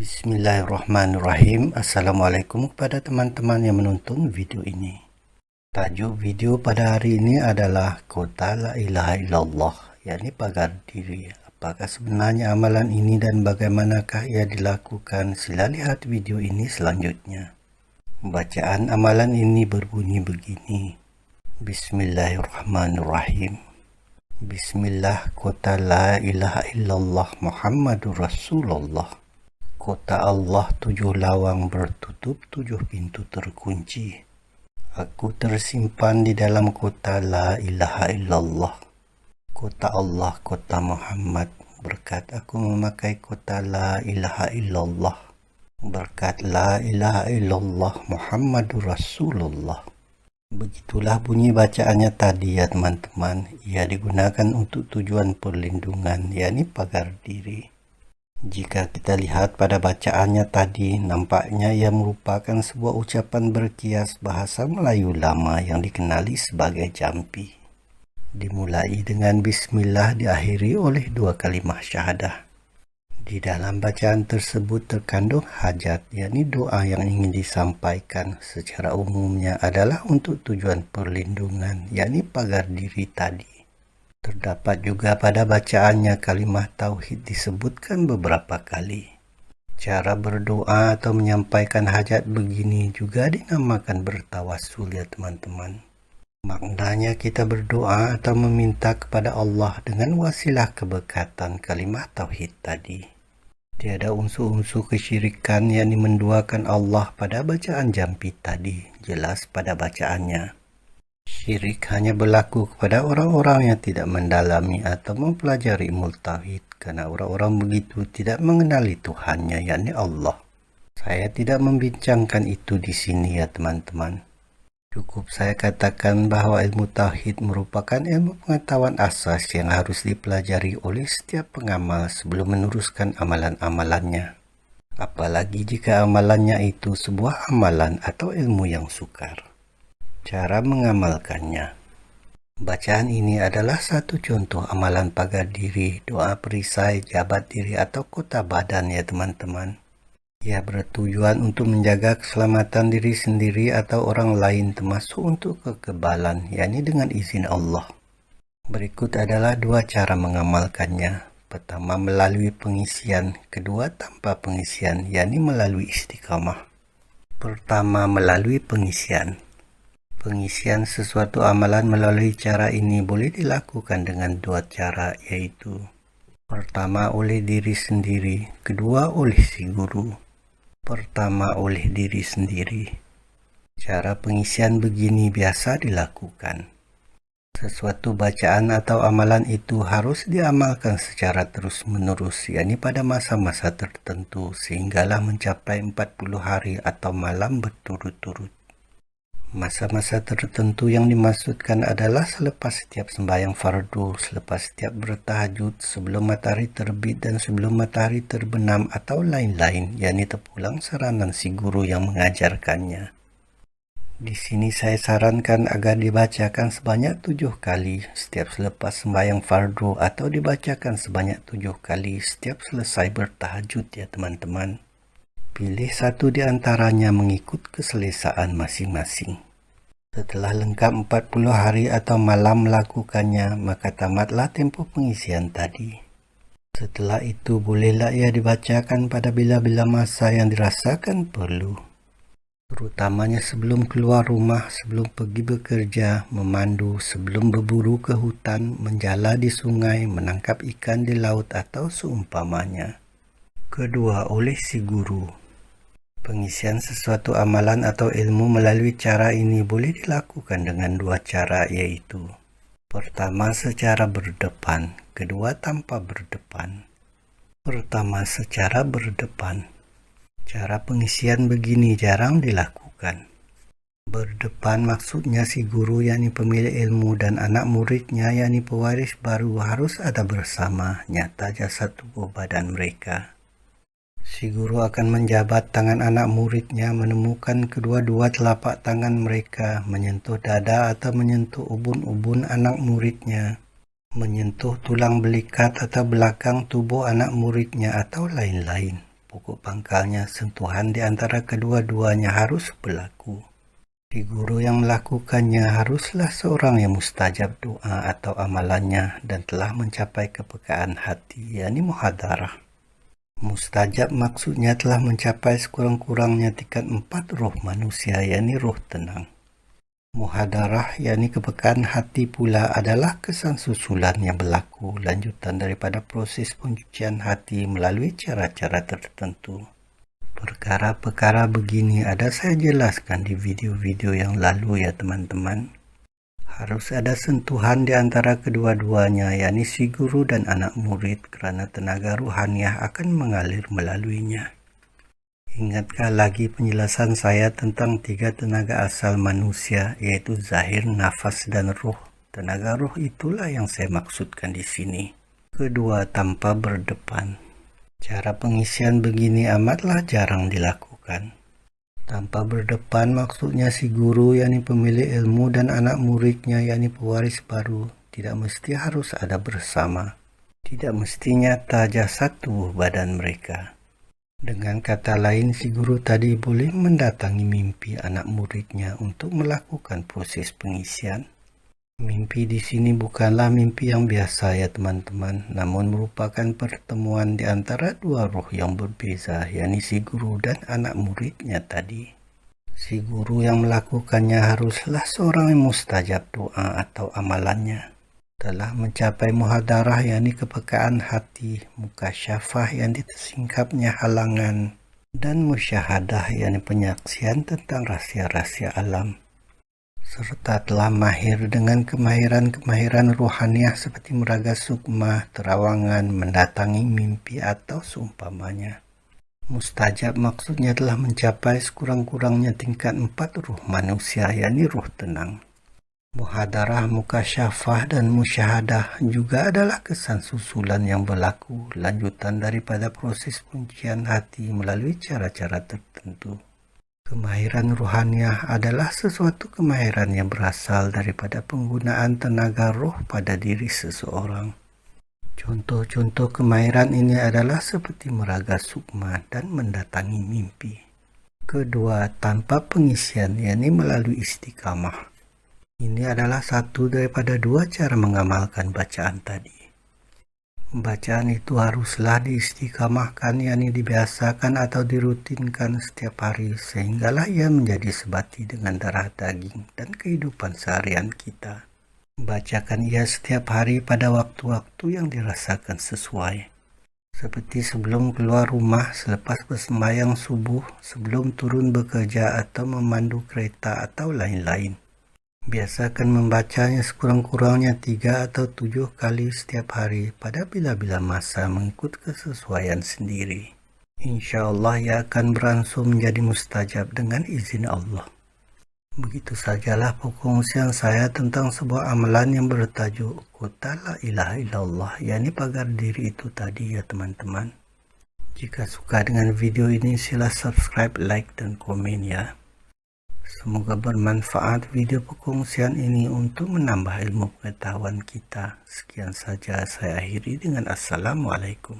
Bismillahirrahmanirrahim. Assalamualaikum kepada teman-teman yang menonton video ini. Tajuk video pada hari ini adalah kota la ilaha illallah, yakni pagar diri. Apakah sebenarnya amalan ini dan bagaimanakah ia dilakukan? Sila lihat video ini selanjutnya. Bacaan amalan ini berbunyi begini. Bismillahirrahmanirrahim. Bismillah, kota la ilaha illallah Muhammadur Rasulullah. Kota Allah 7 lawang bertutup, 7 pintu terkunci. Aku tersimpan di dalam kota la ilaha illallah. Kota Allah, kota Muhammad. Berkat aku memakai kota la ilaha illallah. Berkat la ilaha illallah Muhammadur Rasulullah. Begitulah bunyi bacaannya tadi ya teman-teman. Ia digunakan untuk tujuan perlindungan, yakni pagar diri. Jika kita lihat pada bacaannya tadi, nampaknya ia merupakan sebuah ucapan berkias bahasa Melayu lama yang dikenali sebagai jampi. Dimulai dengan bismillah, diakhiri oleh 2 kalimah syahadah. Di dalam bacaan tersebut terkandung hajat, yakni doa yang ingin disampaikan. Secara umumnya adalah untuk tujuan perlindungan, yakni pagar diri tadi. Terdapat juga pada bacaannya kalimah tauhid disebutkan beberapa kali. Cara berdoa atau menyampaikan hajat begini juga dinamakan bertawassul ya teman-teman. Maknanya kita berdoa atau meminta kepada Allah dengan wasilah keberkatan kalimah tauhid tadi. Tiada unsur-unsur kesyirikan yang menduakan Allah pada bacaan jampi tadi, jelas pada bacaannya. Syirik hanya berlaku kepada orang-orang yang tidak mendalami atau mempelajari ilmu tauhid, karena orang-orang begitu tidak mengenali Tuhannya, yakni Allah. Saya tidak membincangkan itu di sini ya teman-teman. Cukup saya katakan bahwa ilmu tauhid merupakan ilmu pengetahuan asas yang harus dipelajari oleh setiap pengamal sebelum meneruskan amalan-amalannya. Apalagi jika amalannya itu sebuah amalan atau ilmu yang sukar. Cara mengamalkannya. Bacaan ini adalah satu contoh amalan pagar diri, doa perisai, jabat diri atau kota badan ya teman-teman. Ia bertujuan untuk menjaga keselamatan diri sendiri atau orang lain termasuk untuk kekebalan, yakni dengan izin Allah. Berikut adalah 2 cara mengamalkannya. Pertama melalui pengisian, kedua tanpa pengisian, yakni melalui istiqamah. Pertama melalui pengisian. Pengisian sesuatu amalan melalui cara ini boleh dilakukan dengan 2 cara, yaitu pertama oleh diri sendiri, kedua oleh si guru. Pertama oleh diri sendiri. Cara pengisian begini biasa dilakukan. Sesuatu bacaan atau amalan itu harus diamalkan secara terus-menerus, yakni pada masa-masa tertentu, sehinggalah mencapai 40 hari atau malam berturut-turut. Masa-masa tertentu yang dimaksudkan adalah selepas setiap sembahyang fardu, selepas setiap bertahajud, sebelum matahari terbit dan sebelum matahari terbenam atau lain-lain, yakni terpulang saranan si guru yang mengajarkannya. Di sini saya sarankan agar dibacakan sebanyak 7 kali setiap selepas sembahyang fardu atau dibacakan sebanyak 7 kali setiap selesai bertahajud ya teman-teman. Pilih satu di antaranya mengikut keselesaan masing-masing. Setelah lengkap 40 hari atau malam melakukannya, maka tamatlah tempoh pengisian tadi. Setelah itu bolehlah ia dibacakan pada bila-bila masa yang dirasakan perlu. Terutamanya sebelum keluar rumah, sebelum pergi bekerja, memandu, sebelum berburu ke hutan, menjala di sungai, menangkap ikan di laut atau seumpamanya. Kedua oleh si guru. Pengisian sesuatu amalan atau ilmu melalui cara ini boleh dilakukan dengan 2 cara, yaitu pertama secara berdepan, kedua tanpa berdepan. Pertama secara berdepan. Cara pengisian begini jarang dilakukan. Berdepan maksudnya si guru yakni pemilik ilmu dan anak muridnya yakni pewaris baru harus ada bersama, nyata jasad tubuh badan mereka. Si guru akan menjabat tangan anak muridnya, menemukan kedua-dua telapak tangan mereka, menyentuh dada atau menyentuh ubun-ubun anak muridnya, menyentuh tulang belikat atau belakang tubuh anak muridnya atau lain-lain. pokok pangkalnya sentuhan di antara kedua-duanya harus berlaku. Si guru yang melakukannya haruslah seorang yang mustajab doa atau amalannya dan telah mencapai kepekaan hati, yakni muhadarah. Mustajab maksudnya telah mencapai sekurang-kurangnya tingkat 4 roh manusia, yakni roh tenang. Muhadarah, yakni kepekaan hati pula adalah kesan susulan yang berlaku lanjutan daripada proses pencucian hati melalui cara-cara tertentu. Perkara-perkara begini ada saya jelaskan di video-video yang lalu ya teman-teman. Harus ada sentuhan di antara kedua-duanya, yakni si guru dan anak murid, karena tenaga ruhaniah akan mengalir melaluinya. Ingatkah lagi penjelasan saya tentang 3 tenaga asal manusia, yaitu zahir, nafas, dan ruh. Tenaga ruh itulah yang saya maksudkan di sini. Kedua, tanpa berdepan. Cara pengisian begini amatlah jarang dilakukan. Tanpa berdepan maksudnya si guru, yakni pemilik ilmu, dan anak muridnya, yakni pewaris baru, tidak mesti harus ada bersama. Tidak mesti nyata jasad tubuh badan mereka. Dengan kata lain, si guru tadi boleh mendatangi mimpi anak muridnya untuk melakukan proses pengisian. Mimpi di sini bukanlah mimpi yang biasa ya teman-teman, namun merupakan pertemuan di antara 2 roh yang berbeza, yakni si guru dan anak muridnya tadi. Si guru yang melakukannya haruslah seorang yang mustajab doa atau amalannya. Telah mencapai muhadarah, yakni kepekaan hati, mukasyafah yang disingkapnya halangan, dan musyahadah, yakni penyaksian tentang rahasia-rahasia alam, serta telah mahir dengan kemahiran-kemahiran ruhaniah seperti meraga sukma, terawangan, mendatangi mimpi atau seumpamanya. Mustajab maksudnya telah mencapai sekurang-kurangnya tingkat 4 ruh manusia, yakni ruh tenang. Muhadarah, mukasyafah, dan musyahadah juga adalah kesan susulan yang berlaku lanjutan daripada proses kuncian hati melalui cara-cara tertentu. Kemahiran ruhaniah adalah sesuatu kemahiran yang berasal daripada penggunaan tenaga roh pada diri seseorang. Contoh-contoh kemahiran ini adalah seperti meraga sukma dan mendatangi mimpi. Kedua, tanpa pengisian, yakni melalui istiqamah. Ini adalah satu daripada 2 cara mengamalkan bacaan tadi. Bacaan itu haruslah diistiqamahkan, yakni dibiasakan atau dirutinkan setiap hari, sehinggalah ia menjadi sebati dengan darah daging dan kehidupan seharian kita. Bacakan ia setiap hari pada waktu-waktu yang dirasakan sesuai. Seperti sebelum keluar rumah, selepas bersembahyang subuh, sebelum turun bekerja atau memandu kereta atau lain-lain. Biasakan membacanya sekurang-kurangnya 3 atau 7 kali setiap hari pada bila-bila masa mengikut kesesuaian sendiri. Insya Allah ia akan beransur menjadi mustajab dengan izin Allah. Begitu sajalah pengungsian saya tentang sebuah amalan yang bertajuk Kota La Ilaha Illallah, yakni pagar diri itu tadi ya teman-teman. Jika suka dengan video ini sila subscribe, like, dan komen ya. Semoga bermanfaat video perkongsian ini untuk menambah ilmu pengetahuan kita. Sekian saja saya akhiri dengan Assalamualaikum.